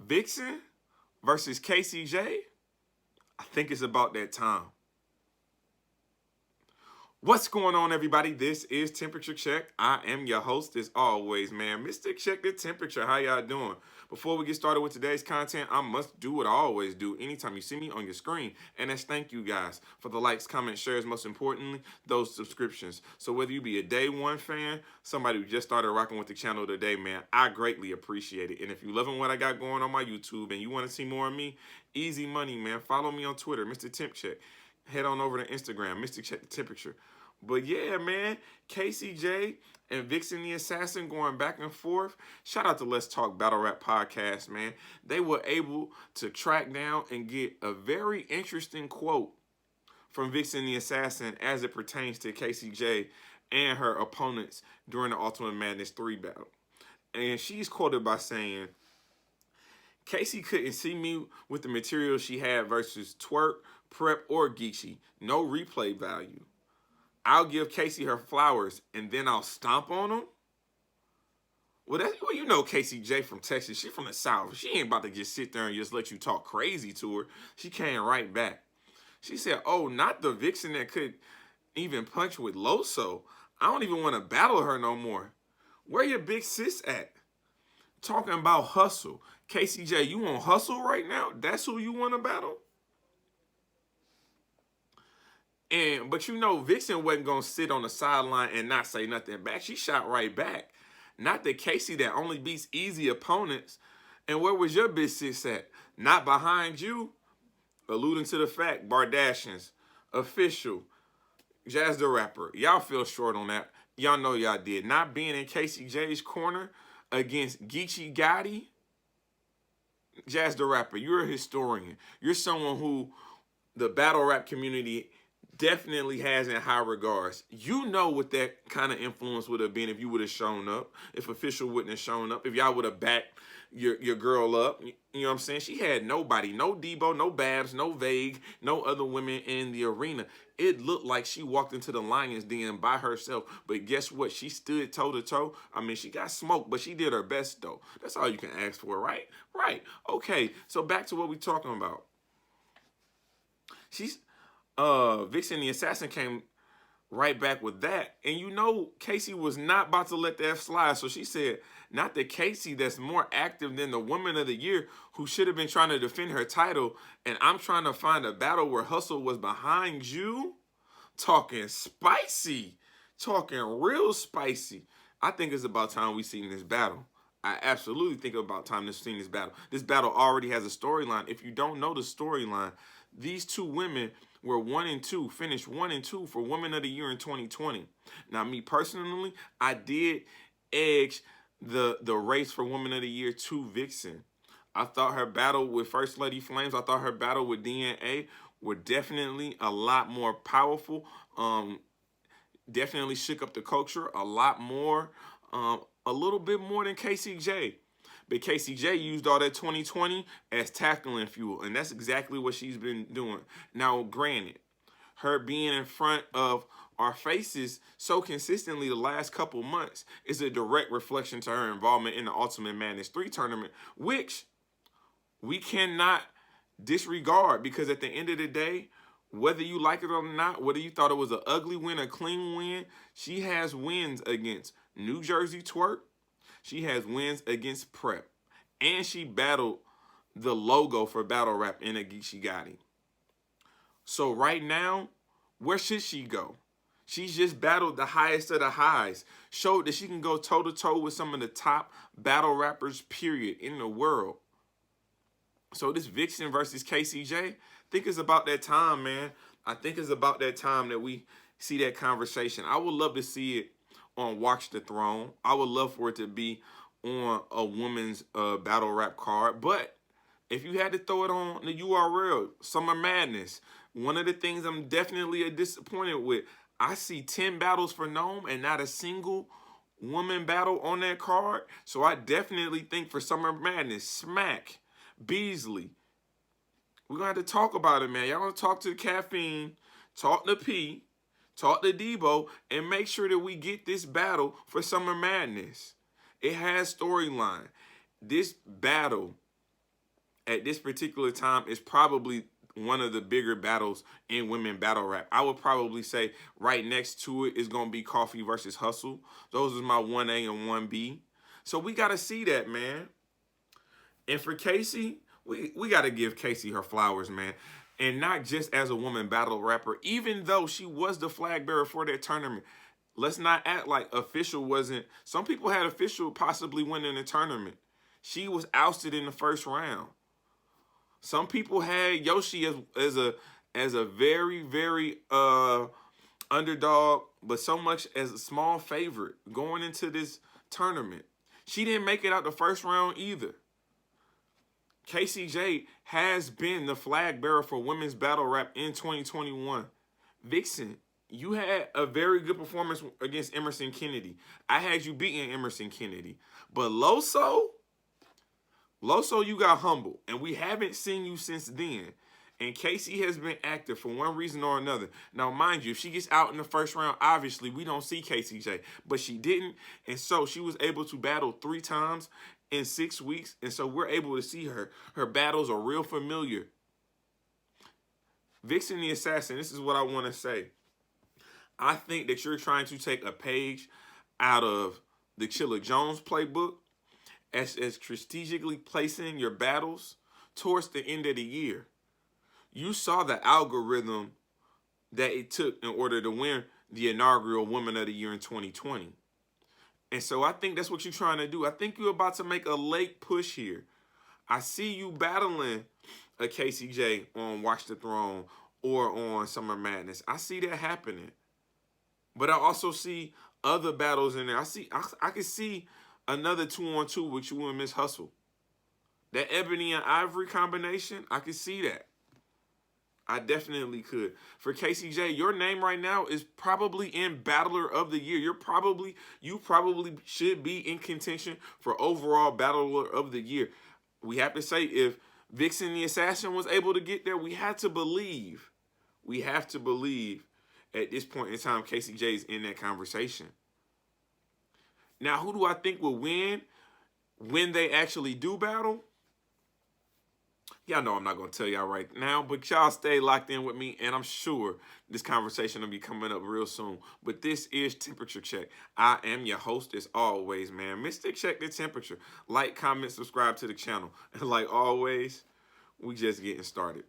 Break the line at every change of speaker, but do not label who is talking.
Viixen versus Casey J, I think it's about that time. What's going on, everybody? This is Temperature Check. I am your host, as always, man. Mr. Check the Temperature. How y'all doing? Before we get started with today's content, I must do what I always do anytime you see me on your screen, and that's thank you guys for the likes, comments, shares, most importantly, those subscriptions. So whether you be a day one fan, somebody who just started rocking with the channel today, man, I greatly appreciate it. And if you're loving what I got going on my YouTube and you want to see more of me, easy money, man. Follow me on Twitter, Mr. Temp Check. Head on over to Instagram, Mr. Check the Temperature. But yeah, man, Casey J and Viixen the Assassin going back and forth. Shout out to Let's Talk Battle Rap Podcast, man. They were able to track down and get a very interesting quote from Viixen the Assassin as it pertains to Casey J and her opponents during the Ultimate Madness 3 battle. And she's quoted by saying, Casey couldn't see me with the material she had versus Twerk, Prep, or Geechee. No replay value. I'll give Casey her flowers, and then I'll stomp on them? Well, you know Casey J from Texas. She from the South. She ain't about to just sit there and just let you talk crazy to her. She came right back. She said, oh, not the Viixen that could even punch with Loso. I don't even want to battle her no more. Where your big sis at? Talking about hustle. Casey J, you want hustle right now? That's who you want to battle? But you know, Viixen wasn't going to sit on the sideline and not say nothing back. She shot right back. Not the Casey that only beats easy opponents. And where was your bitch sis at? Not behind you? Alluding to the fact, Bardashians, Official, Jazz the Rapper. Y'all feel short on that. Y'all know y'all did. Not being in Casey J's corner against Geechee Gotti. Jazz the Rapper, you're a historian. You're someone who the battle rap community definitely has in high regards. You know what that kind of influence would have been if you would have shown up, if Official wouldn't have shown up, if y'all would have backed your girl up. You know what I'm saying? She had nobody, no Debo, no Babs, no Vague, no other women in the arena. It looked like she walked into the Lions Den by herself. But guess what? She stood toe-to-toe. I mean, she got smoked, but she did her best, though. That's all you can ask for, right? Right. Okay, so back to what we're talking about. Viixen the Assassin came right back with that. And you know Casey was not about to let that slide. So she said, not the Casey that's more active than the Woman of the Year who should have been trying to defend her title. And I'm trying to find a battle where hustle was behind you. Talking spicy. Talking real spicy. I think it's about time we seen this battle. I absolutely think it's about time to see this battle. This battle already has a storyline. If you don't know the storyline, these two women were 1 and 2, finished 1 and 2 for Women of the Year in 2020. Now, me personally, I did edge the race for Woman of the Year to Viixen. I thought her battle with First Lady Flames, I thought her battle with DNA were definitely a lot more powerful. Definitely shook up the culture a lot more, a little bit more than Casey J. But Casey J used all that 2020 as tackling fuel, and that's exactly what she's been doing. Now, granted, her being in front of our faces so consistently the last couple months is a direct reflection to her involvement in the Ultimate Madness 3 tournament, which we cannot disregard because at the end of the day, whether you like it or not, whether you thought it was an ugly win, a clean win, she has wins against New Jersey Twerk. She has wins against Prep. And she battled the logo for battle rap in a Geechee Gotti. So right now, where should she go? She's just battled the highest of the highs. Showed that she can go toe-to-toe with some of the top battle rappers, period, in the world. So this Viixen versus Casey J, I think it's about that time, man. I think it's about that time that we see that conversation. I would love to see it on Watch the Throne. I would love for it to be on a woman's battle rap card. But if you had to throw it on the URL, Summer Madness, one of the things I'm definitely disappointed with, I see 10 battles for Gnome and not a single woman battle on that card. So I definitely think for Summer Madness, Smack, Beasley, we're going to have to talk about it, man. Y'all want to talk to the Caffeine, talk to P, talk to Debo, and make sure that we get this battle for Summer Madness. It has storyline. This battle at this particular time is probably one of the bigger battles in women battle rap. I would probably say right next to it is going to be Coffee versus Hustle. Those is my 1A and 1B. So we got to see that, man. And for Casey, we got to give Casey her flowers, man. And not just as a woman battle rapper, even though she was the flag bearer for that tournament. Let's not act like Official wasn't. Some people had Official possibly winning the tournament. She was ousted in the first round. Some people had Yoshi as a very, very underdog, but so much as a small favorite going into this tournament. She didn't make it out the first round either. Casey J has been the flag bearer for women's battle rap in 2021. Viixen, you had a very good performance against Emerson Kennedy. I had you beating Emerson Kennedy. But Loso, you got humbled, and we haven't seen you since then. And Casey has been active for one reason or another. Now, mind you, if she gets out in the first round, obviously we don't see Casey J. But she didn't, and so she was able to battle 3 times in 6 weeks, and so we're able to see her. Her battles are real familiar. Viixen the Assassin, this is what I want to say. I think that you're trying to take a page out of the Chilla Jones playbook as strategically placing your battles towards the end of the year. You saw the algorithm that it took in order to win the inaugural Woman of the Year in 2020. And so I think that's what you're trying to do. I think you're about to make a late push here. I see you battling a Casey J on Watch the Throne or on Summer Madness. I see that happening. But I also see other battles in there. I can see another 2-on-2 with you and Miss Hustle. That Ebony and Ivory combination, I can see that. I definitely could. For Casey J, your name right now is probably in Battler of the Year. You probably should be in contention for overall Battler of the Year. We have to say, if Viixen the Assassin was able to get there, we have to believe at this point in time, Casey J is in that conversation. Now, who do I think will win when they actually do battle? Y'all know I'm not going to tell y'all right now, but y'all stay locked in with me, and I'm sure this conversation will be coming up real soon. But this is Temperature Check. I am your host as always, man. Mr. Check the Temperature. Like, comment, subscribe to the channel. And like always, we just getting started.